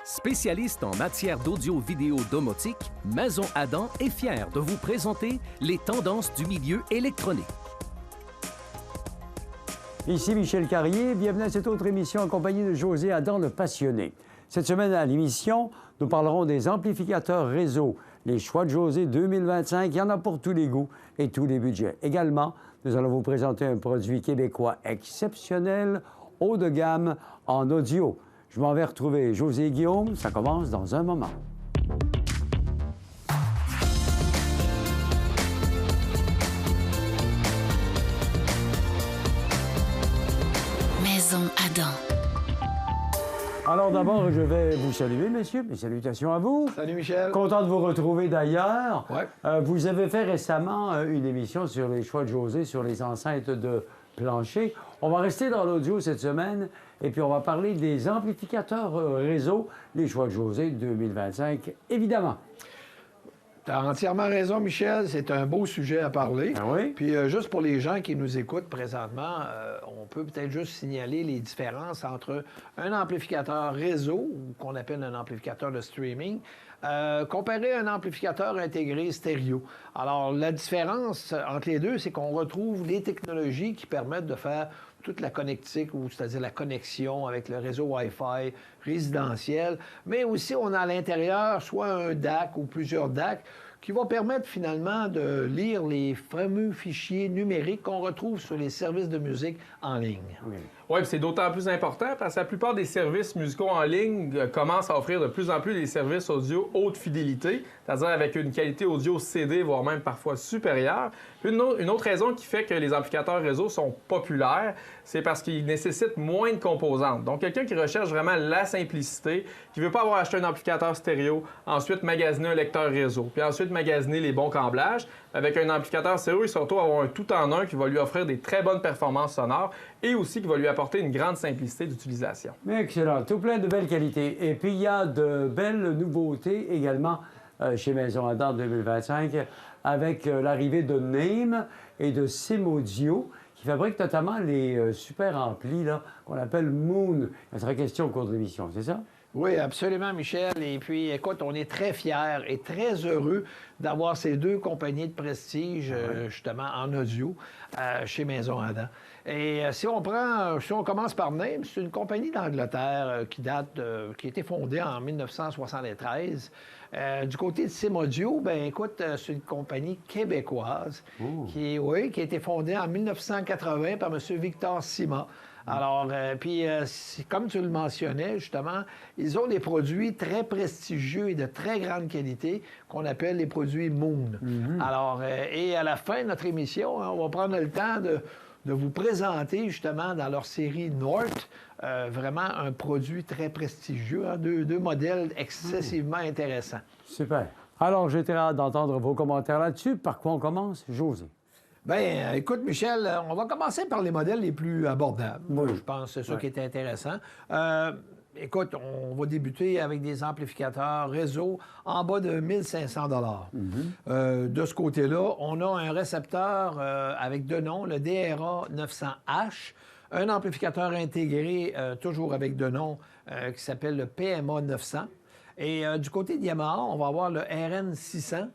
Spécialiste en matière d'audio-vidéo domotique, Maison Adam est fier de vous présenter les tendances du milieu électronique. Ici Michel Carrier, bienvenue à cette autre émission en compagnie de José Adam, le passionné. Cette semaine à l'émission, nous parlerons des amplificateurs réseau. Les choix de José 2025, il y en a pour tous les goûts et tous les budgets. Également, nous allons vous présenter un produit québécois exceptionnel, haut de gamme, en audio. Je m'en vais retrouver José et Guillaume. Ça commence dans un moment. Maison Adam. Alors d'abord, je vais vous saluer, messieurs. Mes salutations à vous. Salut Michel. Content de vous retrouver d'ailleurs. Ouais. Vous avez fait récemment une émission sur les choix de José, sur les enceintes de plancher. On va rester dans l'audio cette semaine et puis on va parler des amplificateurs réseau, les choix de José 2025, évidemment. Tu as entièrement raison, Michel. C'est un beau sujet à parler. Ah oui? Puis juste pour les gens qui nous écoutent présentement, on peut peut-être juste signaler les différences entre un amplificateur réseau, ou qu'on appelle un amplificateur de streaming, comparé à un amplificateur intégré stéréo. Alors, la différence entre les deux, c'est qu'on retrouve les technologies qui permettent de faire toute la connectique, ou c'est-à-dire la connexion avec le réseau Wi-Fi résidentiel, mais aussi on a à l'intérieur soit un DAC ou plusieurs DAC qui vont permettre finalement de lire les fameux fichiers numériques qu'on retrouve sur les services de musique en ligne. Oui, c'est d'autant plus important parce que la plupart des services musicaux en ligne commencent à offrir de plus en plus des services audio haute fidélité, c'est-à-dire avec une qualité audio CD, voire même parfois supérieure. Une autre raison qui fait que les amplificateurs réseau sont populaires, c'est parce qu'ils nécessitent moins de composantes. Donc, quelqu'un qui recherche vraiment la simplicité, qui ne veut pas avoir acheté un amplificateur stéréo, ensuite magasiner un lecteur réseau, puis ensuite magasiner les bons câblages. Avec un amplificateur stéréo, il se retrouve à avoir un tout-en-un qui va lui offrir des très bonnes performances sonores et aussi qui va lui apporter une grande simplicité d'utilisation. Excellent. Tout plein de belles qualités. Et puis, il y a de belles nouveautés également chez Maison Adam 2025 avec l'arrivée de Name et de Simaudio qui fabriquent notamment les super amplis qu'on appelle Moon. Il sera question au cours de l'émission, c'est ça? Oui, absolument, Michel. Et puis, écoute, on est très fiers et très heureux d'avoir ces deux compagnies de prestige, justement, en audio, chez Maison Adam. Et si on commence par Name, c'est une compagnie d'Angleterre qui a été fondée en 1973. Du côté de Simaudio, ben écoute, c'est une compagnie québécoise qui a été fondée en 1980 par M. Victor Sima. Alors, comme tu le mentionnais, justement, ils ont des produits très prestigieux et de très grande qualité qu'on appelle les produits Moon. Alors, et à la fin de notre émission, on va prendre le temps de vous présenter, justement, dans leur série North, vraiment un produit très prestigieux, deux modèles excessivement intéressants. Super. Alors, j'ai très hâte d'entendre vos commentaires là-dessus. Par quoi on commence, José? Bien, écoute, Michel, on va commencer par les modèles les plus abordables. Oui. Je pense que c'est ça qui est intéressant. Écoute, on va débuter avec des amplificateurs réseau en bas de 1500 $. De ce côté-là, on a un récepteur avec deux noms, le DRA 900H, un amplificateur intégré, toujours avec deux noms, qui s'appelle le PMA 900. Et du côté de Yamaha, on va avoir le RN 600.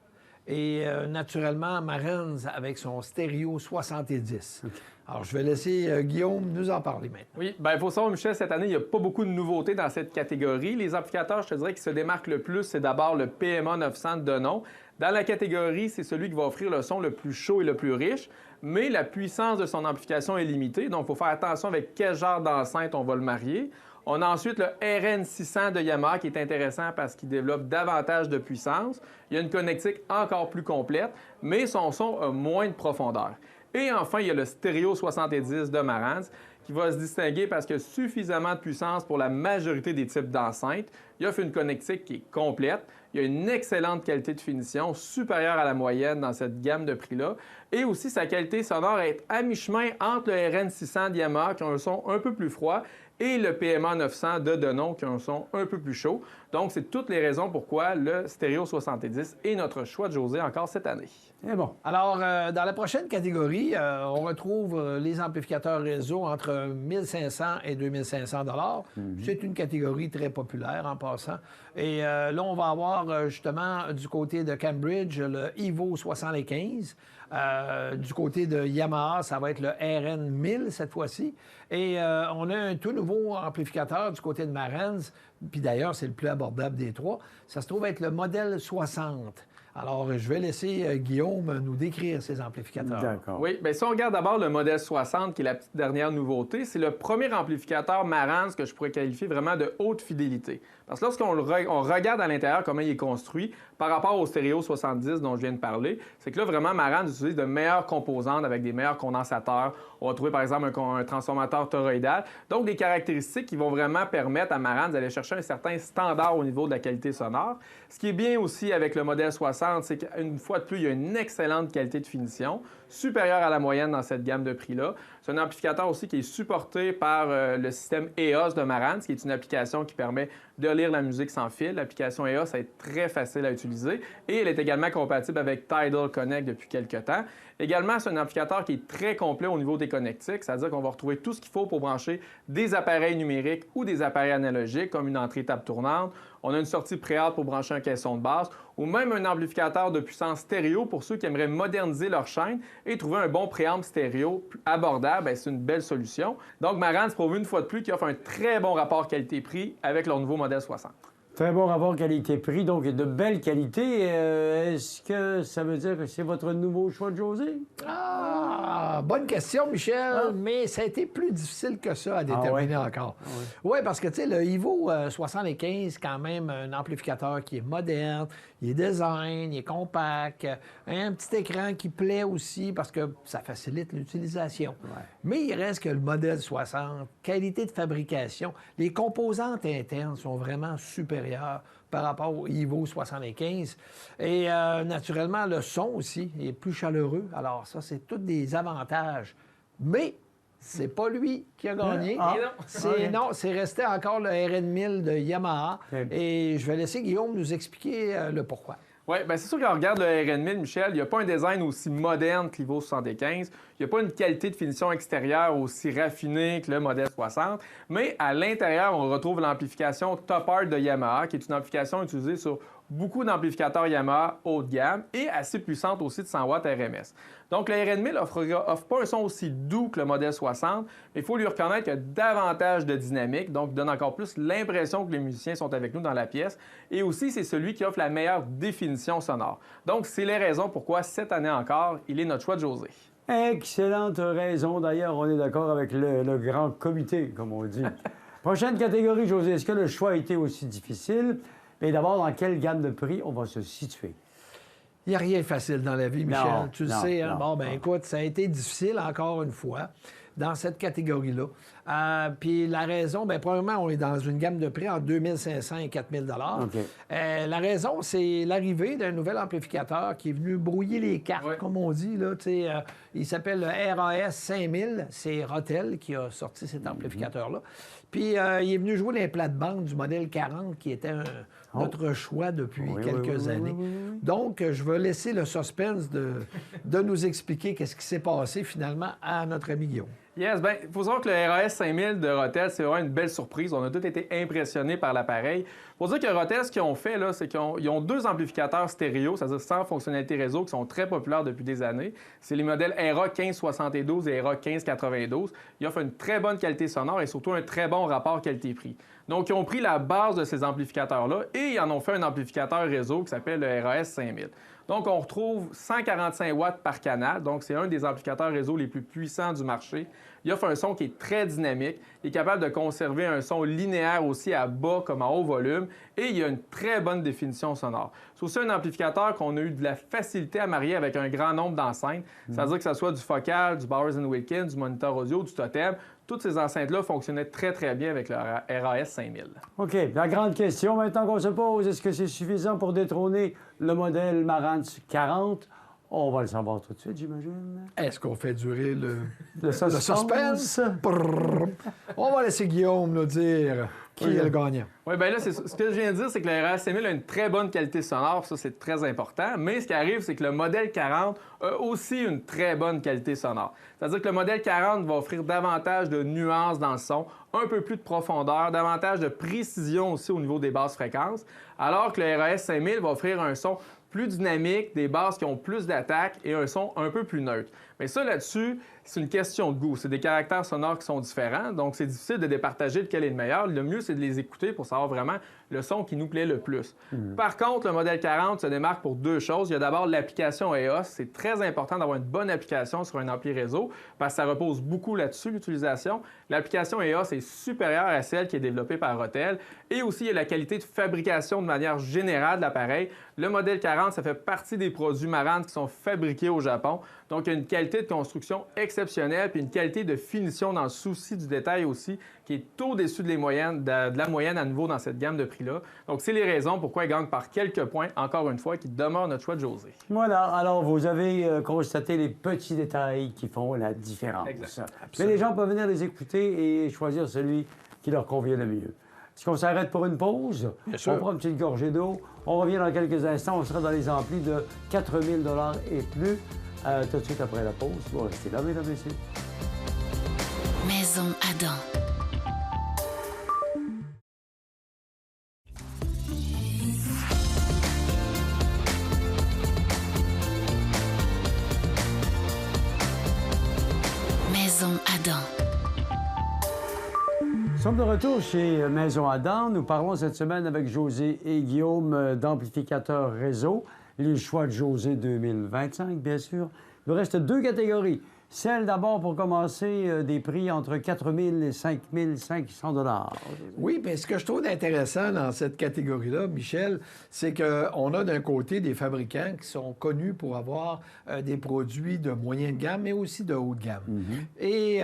Et naturellement, Marantz avec son stéréo 70. Alors, je vais laisser Guillaume nous en parler maintenant. Oui, bien, il faut savoir, Michel, cette année, il n'y a pas beaucoup de nouveautés dans cette catégorie. Les amplificateurs, je te dirais, qui se démarquent le plus, c'est d'abord le PMA 900 de nom. Dans la catégorie, c'est celui qui va offrir le son le plus chaud et le plus riche, mais la puissance de son amplification est limitée, donc il faut faire attention avec quel genre d'enceinte on va le marier. On a ensuite le RN600 de Yamaha qui est intéressant parce qu'il développe davantage de puissance. Il y a une connectique encore plus complète, mais son son a moins de profondeur. Et enfin, il y a le Stéréo 70 de Marantz qui va se distinguer parce qu'il a suffisamment de puissance pour la majorité des types d'enceintes. Il offre une connectique qui est complète. Il y a une excellente qualité de finition, supérieure à la moyenne dans cette gamme de prix-là. Et aussi, sa qualité sonore est à mi-chemin entre le RN600 de Yamaha, qui a un son un peu plus froid, et le PMA 900 de Denon qui a un son un peu plus chaud. Donc, c'est toutes les raisons pourquoi le Stéréo 70 est notre choix de José encore cette année. C'est bon. Alors, dans la prochaine catégorie, on retrouve les amplificateurs réseau entre 1500 et 2500 C'est une catégorie très populaire en passant. Et là, on va avoir justement du côté de Cambridge le Evo 75. Du côté de Yamaha, ça va être le RN 1000 cette fois-ci. Et on a un tout nouveau amplificateur du côté de Marantz. Puis d'ailleurs, c'est le plus abordable des trois. Ça se trouve être le modèle 60. Alors, je vais laisser Guillaume nous décrire ces amplificateurs. D'accord. Oui, bien si on regarde d'abord le modèle 60, qui est la petite dernière nouveauté, c'est le premier amplificateur Marantz que je pourrais qualifier vraiment de haute fidélité. Parce que lorsqu'on on regarde à l'intérieur comment il est construit, par rapport au Stéréo 70 dont je viens de parler, c'est que là, vraiment, Marantz utilise de meilleures composantes avec des meilleurs condensateurs. On va trouver, par exemple, un transformateur toroïdal. Donc, des caractéristiques qui vont vraiment permettre à Marantz d'aller chercher un certain standard au niveau de la qualité sonore. Ce qui est bien aussi avec le modèle 60, c'est qu'une fois de plus, il y a une excellente qualité de finition, supérieure à la moyenne dans cette gamme de prix-là. C'est un amplificateur aussi qui est supporté par le système EOS de Marantz, qui est une application qui permet de lire la musique sans fil. L'application EOS est très facile à utiliser et elle est également compatible avec Tidal Connect depuis quelques temps. Également, c'est un amplificateur qui est très complet au niveau des connectiques, c'est-à-dire qu'on va retrouver tout ce qu'il faut pour brancher des appareils numériques ou des appareils analogiques, comme une entrée table tournante. On a une sortie préalable pour brancher un caisson de basse ou même un amplificateur de puissance stéréo pour ceux qui aimeraient moderniser leur chaîne et trouver un bon préamp stéréo abordable. C'est une belle solution. Donc, Marantz prouve une fois de plus qu'il offre un très bon rapport qualité-prix avec leur nouveau modèle 60. Très bon rapport qualité-prix, donc de belle qualité. Est-ce que ça veut dire que c'est votre nouveau choix de José? Ah, bonne question, Michel, mais ça a été plus difficile que ça à déterminer encore. Oui, parce que, tu sais, le Evo 75, quand même, un amplificateur qui est moderne, il est design, il est compact, un petit écran qui plaît aussi parce que ça facilite l'utilisation. Mais il reste que le modèle 60, qualité de fabrication, les composantes internes sont vraiment supérieures par rapport au Evo 75. Et naturellement, le son aussi est plus chaleureux. Alors ça, c'est tous des avantages. Mais c'est pas lui qui a gagné. Non, c'est resté encore le RN 1000 de Yamaha. Et je vais laisser Guillaume nous expliquer le pourquoi. Oui, bien c'est sûr qu'on regarde le RN 1000, Michel, il n'y a pas un design aussi moderne que l'Evo 75. Il n'y a pas une qualité de finition extérieure aussi raffinée que le modèle 60. Mais à l'intérieur, on retrouve l'amplification Top Art de Yamaha, qui est une amplification utilisée sur beaucoup d'amplificateurs Yamaha haut de gamme et assez puissante aussi de 100 watts RMS. Donc, le RN 1000 n'offre pas un son aussi doux que le modèle 60, mais il faut lui reconnaître qu'il y a davantage de dynamique, donc il donne encore plus l'impression que les musiciens sont avec nous dans la pièce. Et aussi, c'est celui qui offre la meilleure définition sonore. Donc, c'est les raisons pourquoi, cette année encore, il est notre choix de José. Excellente raison. D'ailleurs, on est d'accord avec le grand comité, comme on dit. Prochaine catégorie, José. Est-ce que le choix a été aussi difficile? Mais d'abord, dans quelle gamme de prix on va se situer? Il n'y a rien de facile dans la vie, Michel. Non, tu le non, sais. Hein? non, Bon, ben écoute, ça a été difficile encore une fois dans cette catégorie-là. Puis la raison, bien, premièrement, on est dans une gamme de prix entre 2500 et 4000 OK. La raison, c'est l'arrivée d'un nouvel amplificateur qui est venu brouiller les cartes, comme on dit. Là, il s'appelle le RAS 5000. C'est Rotel qui a sorti cet amplificateur-là. Puis il est venu jouer les plates-bandes du modèle 40, qui était notre choix depuis quelques années. Donc, je vais laisser le suspense de nous expliquer qu'est-ce qui s'est passé finalement à notre ami Guillaume. Yes, bien, il faut savoir que le RAS 5000 de Rotel, c'est vraiment une belle surprise. On a tous été impressionnés par l'appareil. Pour dire que Rotel, ce qu'ils ont fait, là, c'est qu'ils ont deux amplificateurs stéréo, c'est-à-dire sans fonctionnalité réseau, qui sont très populaires depuis des années. C'est les modèles ERA 1572 et ERA 1592. Ils offrent une très bonne qualité sonore et surtout un très bon rapport qualité-prix. Donc, ils ont pris la base de ces amplificateurs-là et ils en ont fait un amplificateur réseau qui s'appelle le RAS 5000. Donc, on retrouve 145 watts par canal. Donc, c'est un des amplificateurs réseau les plus puissants du marché. Il offre un son qui est très dynamique. Il est capable de conserver un son linéaire aussi à bas comme en haut volume. Et il a une très bonne définition sonore. C'est aussi un amplificateur qu'on a eu de la facilité à marier avec un grand nombre d'enceintes. C'est-à-dire que ce soit du Focal, du Bowers & Wilkins, du Monitor Audio, du Totem. Toutes ces enceintes-là fonctionnaient très, très bien avec le RAS 5000. OK. La grande question maintenant qu'on se pose, est-ce que c'est suffisant pour détrôner le modèle Marantz 40 On va le savoir tout de suite, j'imagine. Est-ce qu'on fait durer le suspense. suspense? Brrr. On va laisser Guillaume nous dire qui est le gagnant. Oui, bien là, ce que je viens de dire, c'est que le RS 5000 a une très bonne qualité sonore, ça c'est très important, mais ce qui arrive, c'est que le modèle 40 a aussi une très bonne qualité sonore. C'est-à-dire que le modèle 40 va offrir davantage de nuances dans le son, un peu plus de profondeur, davantage de précision aussi au niveau des basses fréquences, alors que le RS 5000 va offrir un son plus dynamique, des basses qui ont plus d'attaque et un son un peu plus neutre. Mais ça, là-dessus, c'est une question de goût. C'est des caractères sonores qui sont différents, donc c'est difficile de départager lequel est le meilleur. Le mieux, c'est de les écouter pour savoir vraiment le son qui nous plaît le plus. Par contre, le modèle 40 se démarque pour deux choses. Il y a d'abord l'application EOS. C'est très important d'avoir une bonne application sur un ampli réseau parce que ça repose beaucoup là-dessus, l'utilisation. L'application EOS est supérieure à celle qui est développée par Autel. Et aussi, il y a la qualité de fabrication de manière générale de l'appareil. Le modèle 40, ça fait partie des produits Marantz qui sont fabriqués au Japon. Donc, il y a une qualité de construction exceptionnelle puis une qualité de finition dans le souci du détail aussi qui est au-dessus de la moyenne à nouveau dans cette gamme de prix-là. Donc, c'est les raisons pourquoi il gagne par quelques points, encore une fois, qui demeure notre choix de José. Voilà. Alors, vous avez constaté les petits détails qui font la différence. Exact. Mais les gens peuvent venir les écouter et choisir celui qui leur convient le mieux. Est-ce qu'on s'arrête pour une pause? Bien sûr. On prend une petite gorgée d'eau. On revient dans quelques instants. On sera dans les amplis de 4 000 et plus. Tout de suite après la pause. Vous restez là, mesdames et messieurs. Maison Adam. Maison Adam. Nous sommes de retour chez Maison Adam. Nous parlons cette semaine avec José et Guillaume d'amplificateurs réseau. Les choix de José 2025, bien sûr. Il nous reste deux catégories. Celle d'abord, pour commencer, des prix entre 4 000 et 5 500 $. Oui, mais ce que je trouve intéressant dans cette catégorie-là, Michel, c'est qu'on a d'un côté des fabricants qui sont connus pour avoir des produits de moyenne gamme, mais aussi de haute gamme. Et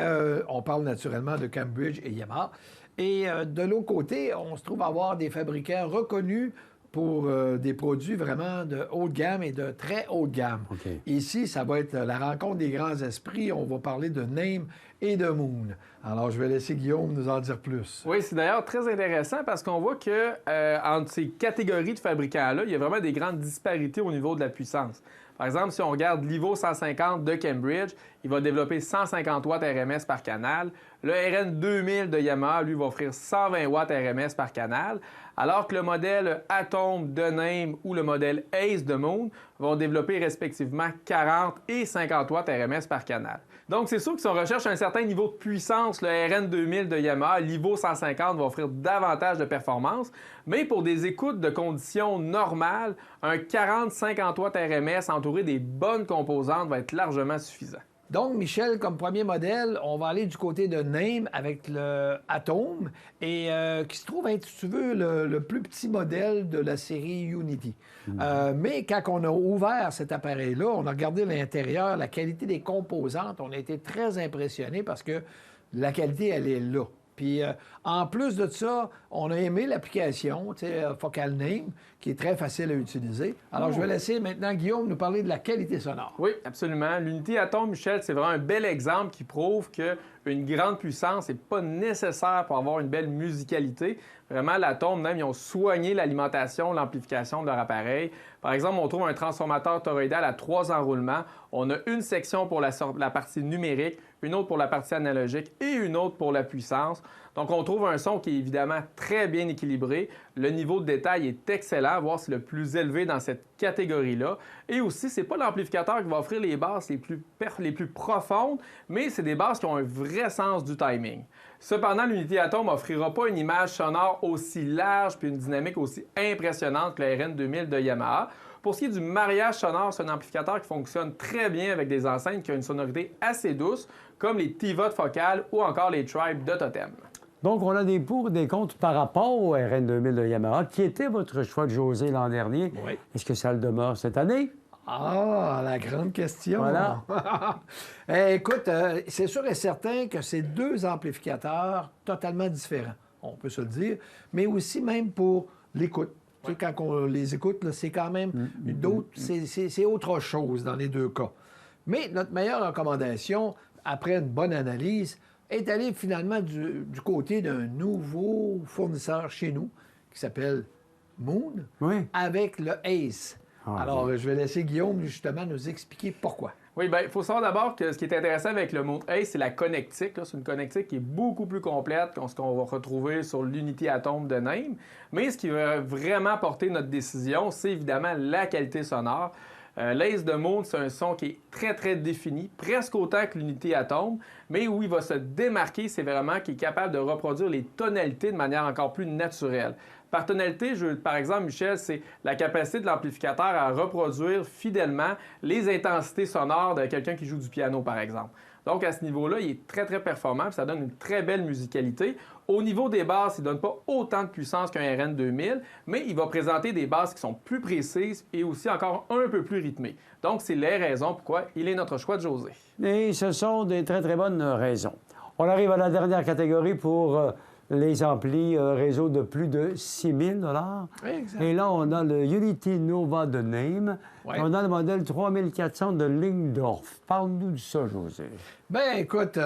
on parle naturellement de Cambridge et Yamaha. Et de l'autre côté, on se trouve avoir des fabricants reconnus pour des produits vraiment de haute gamme et de très haute gamme. OK. Ici, ça va être la rencontre des grands esprits. On va parler de Name et de Moon. Alors, je vais laisser Guillaume nous en dire plus. Oui, c'est d'ailleurs très intéressant parce qu'on voit que entre ces catégories de fabricants-là, il y a vraiment des grandes disparités au niveau de la puissance. Par exemple, si on regarde l'IVO 150 de Cambridge, il va développer 150 watts RMS par canal. Le RN 2000 de Yamaha, lui, va offrir 120 watts RMS par canal, alors que le modèle Atom de Name ou le modèle Ace de Moon vont développer respectivement 40 et 50 watts RMS par canal. Donc, c'est sûr que si on recherche un certain niveau de puissance, le RN 2000 de Yamaha, l'IVO 150 va offrir davantage de performance, mais pour des écoutes de conditions normales, un 40-50 watts RMS entouré des bonnes composantes va être largement suffisant. Donc, Michel, comme premier modèle, on va aller du côté de Name avec le Atom et qui se trouve être, si tu veux, le plus petit modèle de la série Unity. Mais quand on a ouvert cet appareil-là, on a regardé l'intérieur, la qualité des composantes, on a été très impressionnés parce que la qualité, elle est là. Puis, en plus de ça, on a aimé l'application, tu sais, Focal Name, qui est très facile à utiliser. Alors, je vais laisser maintenant Guillaume nous parler de la qualité sonore. Oui, absolument. L'unité Atom, Michel, c'est vraiment un bel exemple qui prouve qu'une grande puissance n'est pas nécessaire pour avoir une belle musicalité. Vraiment, l'Atom, même, ils ont soigné l'alimentation, l'amplification de leur appareil. Par exemple, on trouve un transformateur toroïdal à 3 enroulements. On a une section pour la partie numérique, une autre pour la partie analogique et une autre pour la puissance. Donc, on trouve un son qui est évidemment très bien équilibré. Le niveau de détail est excellent, voire c'est le plus élevé dans cette catégorie-là. Et aussi, c'est pas l'amplificateur qui va offrir les basses les plus profondes, mais c'est des basses qui ont un vrai sens du timing. Cependant, l'unité Atom n'offrira pas une image sonore aussi large puis une dynamique aussi impressionnante que la RN 2000 de Yamaha. Pour ce qui est du mariage sonore, c'est un amplificateur qui fonctionne très bien avec des enceintes qui ont une sonorité assez douce, comme les T-Vod focales ou encore les Tribe de Totem. Donc, on a des pour et des contre par rapport au RN 2000 de Yamaha, qui était votre choix de José l'an dernier. Oui. Est-ce que ça le demeure cette année? Ah, la grande question. Voilà. Écoute, c'est sûr et certain que c'est deux amplificateurs totalement différents, on peut se le dire, mais aussi même pour l'écoute. Tu sais, quand on les écoute, là, c'est quand même d'autres, c'est autre chose dans les deux cas. Mais notre meilleure recommandation, après une bonne analyse, est d'aller finalement du côté d'un nouveau fournisseur chez nous qui s'appelle Moon, avec le Ace. Alors, je vais laisser Guillaume, justement, nous expliquer pourquoi. Oui, bien, il faut savoir d'abord que ce qui est intéressant avec le Moon Ace, c'est la connectique. C'est une connectique qui est beaucoup plus complète que ce qu'on va retrouver sur l'Unity Atom de Naim. Mais ce qui va vraiment porter notre décision, c'est évidemment la qualité sonore. L'Ace de Moon, c'est un son qui est très, très défini, presque autant que l'Unity Atom, mais où il va se démarquer, c'est vraiment qu'il est capable de reproduire les tonalités de manière encore plus naturelle. Par tonalité, par exemple, Michel, c'est la capacité de l'amplificateur à reproduire fidèlement les intensités sonores de quelqu'un qui joue du piano, par exemple. Donc, à ce niveau-là, il est très, très performant, puis ça donne une très belle musicalité. Au niveau des basses, il ne donne pas autant de puissance qu'un RN2000, mais il va présenter des basses qui sont plus précises et aussi encore un peu plus rythmées. Donc, c'est les raisons pourquoi il est notre choix de José. Et ce sont des très, très bonnes raisons. On arrive à la dernière catégorie pour les amplis réseau de plus de 6 000 Exact. Et là, on a le Unity Nova de Naim. Ouais. On a le modèle 3400 de Lingdorf. Parle-nous de ça, José. Ben écoute,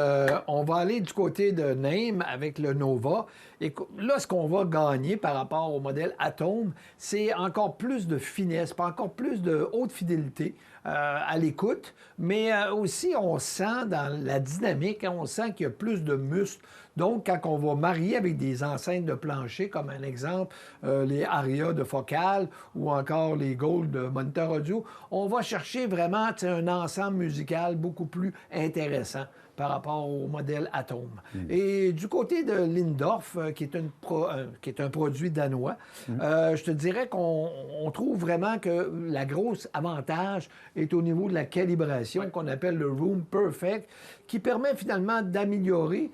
on va aller du côté de Naim avec le Nova. Écoute, là, ce qu'on va gagner par rapport au modèle Atom, c'est encore plus de finesse, encore plus de haute fidélité à l'écoute, mais aussi on sent dans la dynamique, on sent qu'il y a plus de muscles. Donc, quand on va marier avec des enceintes de plancher, comme un exemple, les Aria de Focal ou encore les Gold de Monitor Audio, on va chercher vraiment un ensemble musical beaucoup plus intéressant par rapport au modèle Atom. Et du côté de Lindorf, qui est un produit danois, je te dirais qu'on trouve vraiment que la grosse avantage est au niveau de la calibration qu'on appelle le Room Perfect, qui permet finalement d'améliorer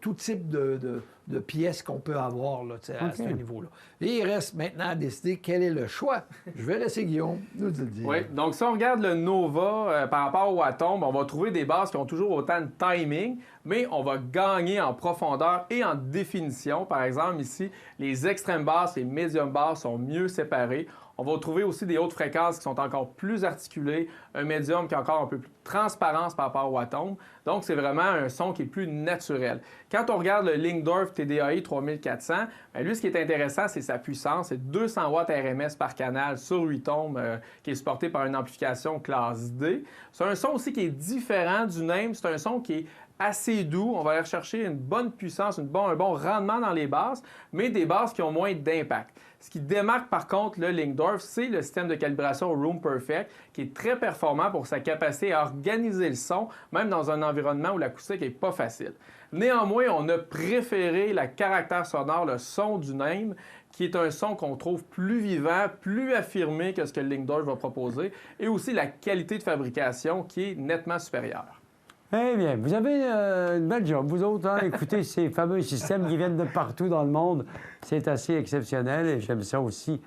tout type de pièces qu'on peut avoir là, à ce niveau-là. Et il reste maintenant à décider quel est le choix. Je vais laisser Guillaume nous le dire. Oui, donc si on regarde le Nova par rapport au Atom, on va trouver des basses qui ont toujours autant de timing, mais on va gagner en profondeur et en définition. Par exemple, ici, les extrêmes basses et médium basses sont mieux séparées. On va trouver aussi des hautes fréquences qui sont encore plus articulées, un médium qui a encore un peu plus de transparence par rapport au Atom. Donc, c'est vraiment un son qui est plus naturel. Quand on regarde le Lingdorf TDAI 3400, bien, lui, ce qui est intéressant, c'est sa puissance. C'est 200 watts RMS par canal sur 8 tomes qui est supporté par une amplification classe D. C'est un son aussi qui est différent du Naim. C'est un son qui est assez doux. On va aller rechercher une bonne puissance, un bon rendement dans les basses, mais des basses qui ont moins d'impact. Ce qui démarque par contre le Lingdorf, c'est le système de calibration Room Perfect qui est très performant pour sa capacité à organiser le son, même dans un environnement où l'acoustique n'est pas facile. Néanmoins, on a préféré le caractère sonore, le son du Naim, qui est un son qu'on trouve plus vivant, plus affirmé que ce que le Lingdorf va proposer, et aussi la qualité de fabrication qui est nettement supérieure. Eh bien, vous avez une belle job, vous autres, hein? Écoutez, ces fameux systèmes qui viennent de partout dans le monde, c'est assez exceptionnel et j'aime ça aussi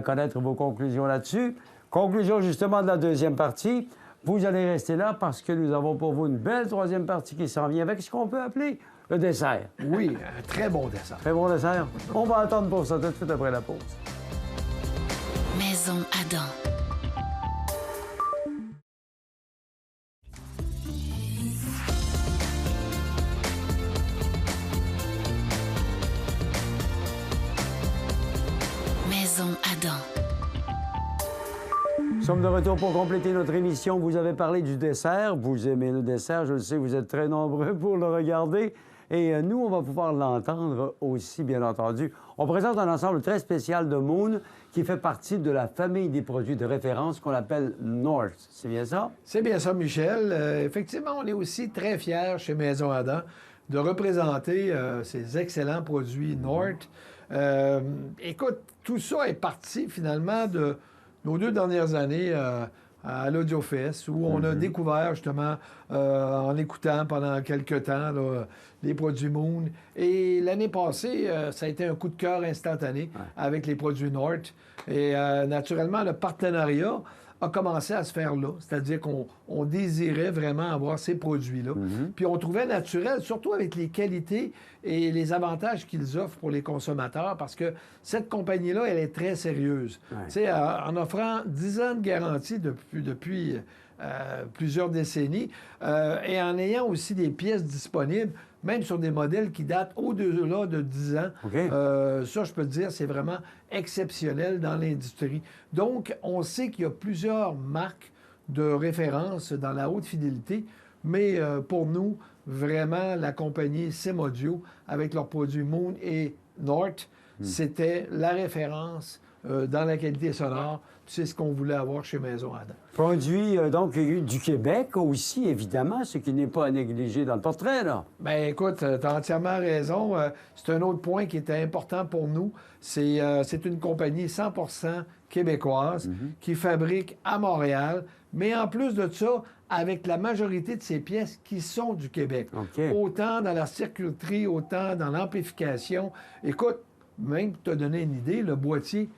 connaître vos conclusions là-dessus. Conclusion justement de la deuxième partie. Vous allez rester là parce que nous avons pour vous une belle troisième partie qui s'en vient avec ce qu'on peut appeler le dessert. Oui, un très bon dessert. Très bon dessert. On va attendre pour ça tout de suite après la pause. Maison Adam. Maison Adam. Nous sommes de retour pour compléter notre émission. Vous avez parlé du dessert. Vous aimez le dessert. Je le sais, vous êtes très nombreux pour le regarder. Et nous, on va pouvoir l'entendre aussi, bien entendu. On présente un ensemble très spécial de Moon qui fait partie de la famille des produits de référence qu'on appelle North. C'est bien ça? C'est bien ça, Michel. Effectivement, on est aussi très fiers chez Maison Adam de représenter ces excellents produits North. Écoute, tout ça est parti finalement de nos 2 dernières années à l'AudioFest, où on a découvert justement, en écoutant pendant quelques temps, là, les produits Moon. Et l'année passée, ça a été un coup de cœur instantané avec les produits North. Et naturellement, le partenariat a commencé à se faire là. C'est-à-dire qu'on désirait vraiment avoir ces produits-là. Puis on trouvait naturel, surtout avec les qualités et les avantages qu'ils offrent pour les consommateurs, parce que cette compagnie-là, elle est très sérieuse. Tu sais, en offrant 10 ans de garantie depuis plusieurs décennies, et en ayant aussi des pièces disponibles, même sur des modèles qui datent au-delà de 10 ans. Ça, je peux te dire, c'est vraiment exceptionnel dans l'industrie. Donc, on sait qu'il y a plusieurs marques de référence dans la haute fidélité, mais pour nous, vraiment, la compagnie SIM-Audio, avec leurs produits Moon et North, c'était la référence dans la qualité sonore. C'est ce qu'on voulait avoir chez Maison Adam. Produit, donc, du Québec aussi, évidemment, ce qui n'est pas à négliger dans le portrait, là. Bien, écoute, tu as entièrement raison. C'est un autre point qui était important pour nous. C'est une compagnie 100% québécoise qui fabrique à Montréal, mais en plus de ça, avec la majorité de ses pièces qui sont du Québec. Autant dans la circuiterie, autant dans l'amplification. Écoute, même pour te donner une idée, le boîtier,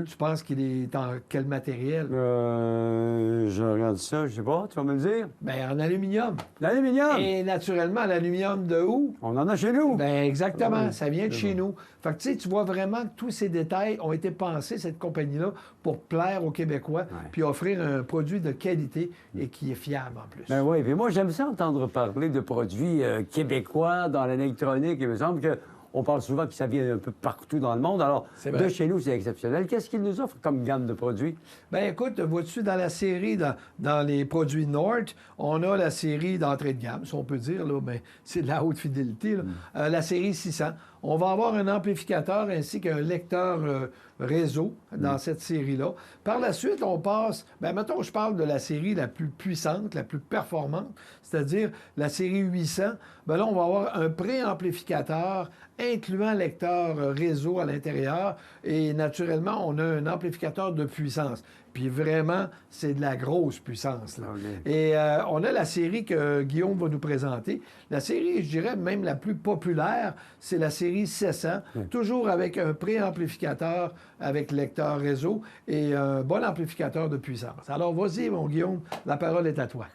tu penses qu'il est en quel matériel? Je regarde ça, je sais pas, tu vas me le dire? Bien, en aluminium. L'aluminium! Et naturellement, l'aluminium de où? On en a chez nous. Bien, exactement, ça vient de chez nous. Fait que, tu sais, tu vois vraiment que tous ces détails ont été pensés, cette compagnie-là, pour plaire aux Québécois, puis offrir un produit de qualité et qui est fiable en plus. Ben oui, puis moi, j'aime ça entendre parler de produits québécois dans l'électronique. Il me semble que on parle souvent que ça vient un peu partout dans le monde. Alors, de chez nous, c'est exceptionnel. Qu'est-ce qu'ils nous offrent comme gamme de produits? Bien, écoute, vois-tu, dans la série, dans les produits North, on a la série d'entrée de gamme, si on peut dire, là, mais c'est de la haute fidélité, là. La série 600. On va avoir un amplificateur ainsi qu'un lecteur réseau dans cette série-là. Par la suite, on passe... Bien, mettons, je parle de la série la plus puissante, la plus performante, c'est-à-dire la série 800. Bien là, on va avoir un préamplificateur incluant lecteur réseau à l'intérieur. Et naturellement, on a un amplificateur de puissance. Puis vraiment, c'est de la grosse puissance, là. Et on a la série que Guillaume va nous présenter. La série, je dirais, même la plus populaire, c'est la série 700, toujours avec un préamplificateur avec lecteur réseau et un bon amplificateur de puissance. Alors, vas-y, mon Guillaume, la parole est à toi.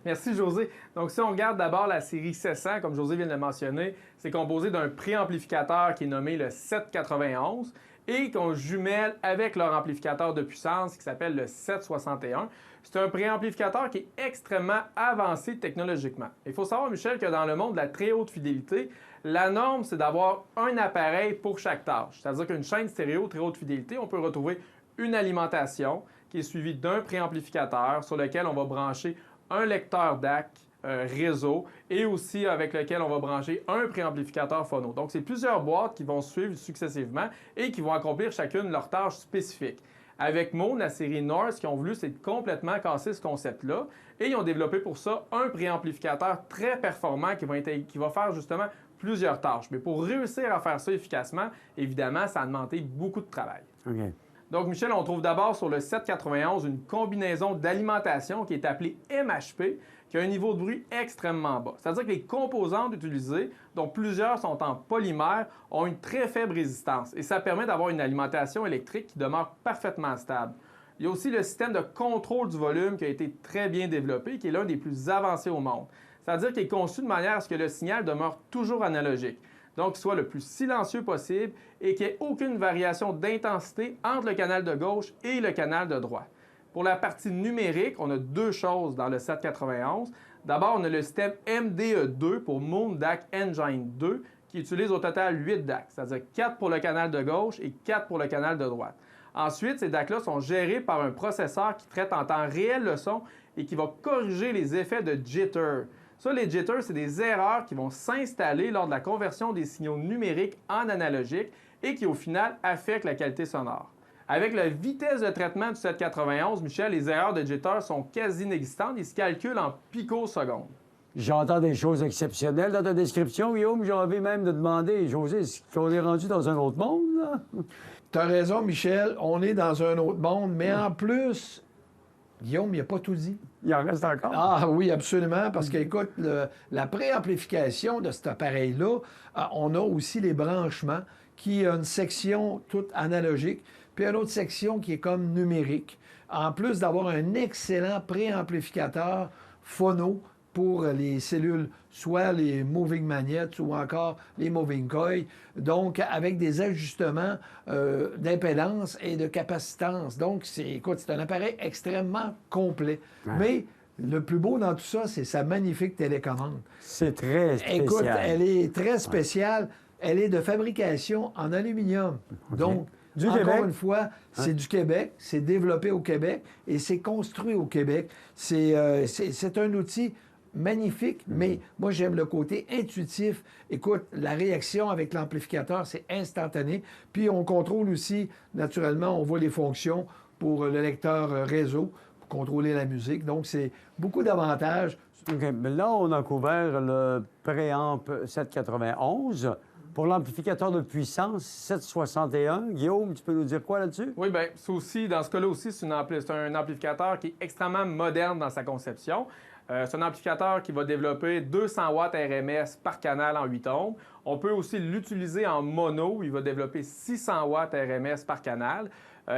Merci, José. Donc, si on regarde d'abord la série 700, comme José vient de le mentionner, c'est composé d'un préamplificateur qui est nommé le 791 et qu'on jumelle avec leur amplificateur de puissance qui s'appelle le 761. C'est un préamplificateur qui est extrêmement avancé technologiquement. Il faut savoir, Michel, que dans le monde de la très haute fidélité, la norme, c'est d'avoir un appareil pour chaque tâche. C'est-à-dire qu'une chaîne stéréo très haute fidélité, on peut retrouver une alimentation qui est suivie d'un préamplificateur sur lequel on va brancher un lecteur DAC réseau et aussi avec lequel on va brancher un préamplificateur phono. Donc, c'est plusieurs boîtes qui vont suivre successivement et qui vont accomplir chacune leur tâche spécifique. Avec Moon, la série North, ce qu'ils ont voulu, c'est complètement casser ce concept-là et ils ont développé pour ça un préamplificateur très performant qui va faire justement plusieurs tâches. Mais pour réussir à faire ça efficacement, évidemment, ça a demandé beaucoup de travail. Donc, Michel, on trouve d'abord sur le 791 une combinaison d'alimentation qui est appelée MHP, qui a un niveau de bruit extrêmement bas. C'est-à-dire que les composantes utilisées, dont plusieurs sont en polymère, ont une très faible résistance et ça permet d'avoir une alimentation électrique qui demeure parfaitement stable. Il y a aussi le système de contrôle du volume qui a été très bien développé, qui est l'un des plus avancés au monde. C'est-à-dire qu'il est conçu de manière à ce que le signal demeure toujours analogique. Donc, qu'il soit le plus silencieux possible et qu'il n'y ait aucune variation d'intensité entre le canal de gauche et le canal de droite. Pour la partie numérique, on a deux choses dans le 791. D'abord, on a le système MDE2 pour Moon DAC Engine 2 qui utilise au total 8 DAC, c'est-à-dire 4 pour le canal de gauche et 4 pour le canal de droite. Ensuite, ces DAC-là sont gérés par un processeur qui traite en temps réel le son et qui va corriger les effets de jitter. Ça, les jitters, c'est des erreurs qui vont s'installer lors de la conversion des signaux numériques en analogique et qui, au final, affectent la qualité sonore. Avec la vitesse de traitement du 791, Michel, les erreurs de jitter sont quasi inexistantes. Ils se calculent en picosecondes. J'entends des choses exceptionnelles dans ta description, Guillaume. J'ai envie même de demander, José, est-ce qu'on est rendu dans un autre monde, là? Tu as raison, Michel. On est dans un autre monde, mais en plus... Guillaume, il n'a pas tout dit. Il en reste encore? Ah oui, absolument, parce qu'écoute, la préamplification de cet appareil-là, on a aussi les branchements qui a une section toute analogique, puis une autre section qui est comme numérique. En plus d'avoir un excellent préamplificateur phono pour les cellules, soit les moving magnets ou encore les moving coils, donc avec des ajustements d'impédance et de capacitance. Donc, c'est un appareil extrêmement complet. Ouais. Mais le plus beau dans tout ça, c'est sa magnifique télécommande. C'est très spécial. Écoute, elle est très spéciale. Elle est de fabrication en aluminium. OK. Donc, Du encore Québec. une fois, c'est du Québec, c'est développé au Québec et c'est construit au Québec. C'est un outil magnifique, mais moi, j'aime le côté intuitif. Écoute, la réaction avec l'amplificateur, c'est instantané. Puis, on contrôle aussi, naturellement, on voit les fonctions pour le lecteur réseau, pour contrôler la musique. Donc, c'est beaucoup d'avantages. OK. Mais là, on a couvert le préamp 791. Pour l'amplificateur de puissance, 761. Guillaume, tu peux nous dire quoi là-dessus? Oui, bien, c'est aussi, dans ce cas-là aussi, c'est un amplificateur qui est extrêmement moderne dans sa conception. C'est un amplificateur qui va développer 200 watts RMS par canal en 8 ohms. On peut aussi l'utiliser en mono. Il va développer 600 watts RMS par canal.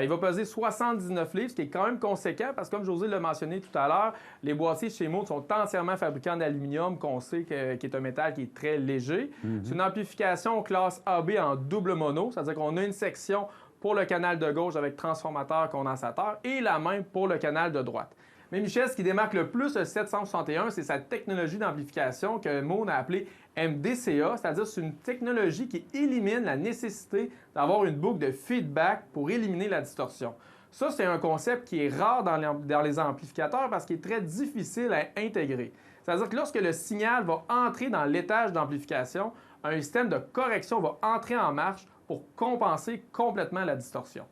Il va peser 79 livres, ce qui est quand même conséquent parce que, comme José l'a mentionné tout à l'heure, les boîtiers chez Moog sont entièrement fabriqués en aluminium, qu'on sait qui est un métal qui est très léger. C'est une amplification classe AB en double mono, c'est-à-dire qu'on a une section pour le canal de gauche avec transformateur, condensateur et la même pour le canal de droite. Mais Michel, ce qui démarque le plus le 761, c'est sa technologie d'amplification que Moog a appelée MDCA, c'est-à-dire c'est une technologie qui élimine la nécessité d'avoir une boucle de feedback pour éliminer la distorsion. Ça, c'est un concept qui est rare dans les amplificateurs parce qu'il est très difficile à intégrer. C'est-à-dire que lorsque le signal va entrer dans l'étage d'amplification, un système de correction va entrer en marche pour compenser complètement la distorsion.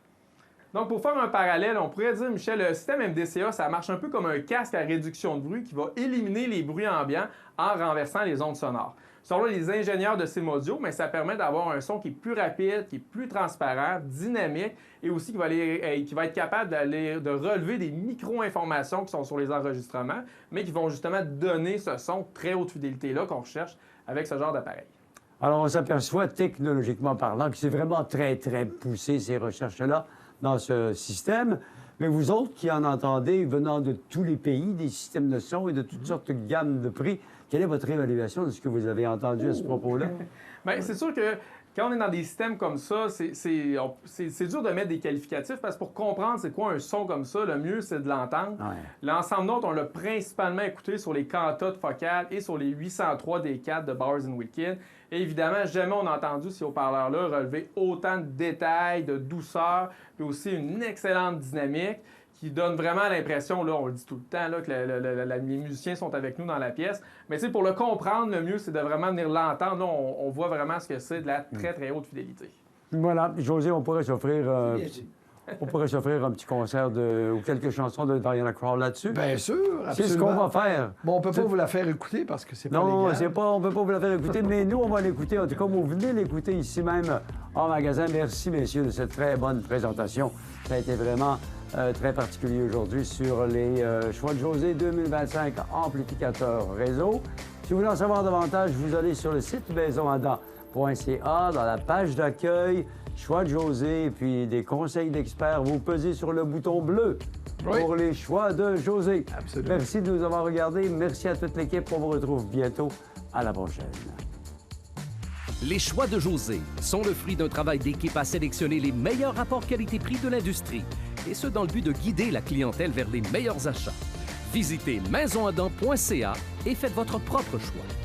Donc, pour faire un parallèle, on pourrait dire, Michel, le système MDCA, ça marche un peu comme un casque à réduction de bruit qui va éliminer les bruits ambiants en renversant les ondes sonores. Selon les ingénieurs de Sim-Audio, mais ça permet d'avoir un son qui est plus rapide, qui est plus transparent, dynamique et aussi qui va être capable de relever des micro-informations qui sont sur les enregistrements, mais qui vont justement donner ce son très haute fidélité-là qu'on recherche avec ce genre d'appareil. Alors, on s'aperçoit, technologiquement parlant, que c'est vraiment très, très poussé, ces recherches-là, dans ce système. Mais vous autres qui en entendez venant de tous les pays, des systèmes de son et de toutes sortes de gammes de prix, quelle est votre évaluation de ce que vous avez entendu à ce propos-là? Bien, c'est sûr que quand on est dans des systèmes comme ça, c'est dur de mettre des qualificatifs parce que pour comprendre c'est quoi un son comme ça, le mieux c'est de l'entendre. Ouais. L'ensemble d'autres, on l'a principalement écouté sur les cantotes focales et sur les 803 D4 de Bowers & Wilkins. Et évidemment, jamais on a entendu ces haut-parleurs-là relever autant de détails, de douceur, puis aussi une excellente dynamique qui donne vraiment l'impression, là, on le dit tout le temps, là, que les musiciens sont avec nous dans la pièce. Mais tu sais, pour le comprendre, le mieux, c'est de vraiment venir l'entendre. Là, on voit vraiment ce que c'est de la très, très haute fidélité. Voilà. José, on pourrait s'offrir un petit concert ou quelques chansons de Diana Krall là-dessus. Bien sûr, absolument. C'est ce qu'on va faire. Bon, on ne peut pas vous la faire écouter parce que c'est pas Non, légal. on ne peut pas vous la faire écouter, mais nous, on va l'écouter. En tout cas, vous venez l'écouter ici même en magasin. Merci, messieurs, de cette très bonne présentation. Ça a été vraiment très particulier aujourd'hui sur les choix de José 2025 amplificateurs réseau. Si vous voulez en savoir davantage, vous allez sur le site maisonadam.ca, dans la page d'accueil, choix de José, et puis des conseils d'experts. Vous pesez sur le bouton bleu pour les choix de José. Absolument. Merci de nous avoir regardés. Merci à toute l'équipe. On vous retrouve bientôt. À la prochaine. Les choix de José sont le fruit d'un travail d'équipe à sélectionner les meilleurs rapports qualité-prix de l'industrie, et ce dans le but de guider la clientèle vers les meilleurs achats. Visitez maisonadam.ca et faites votre propre choix.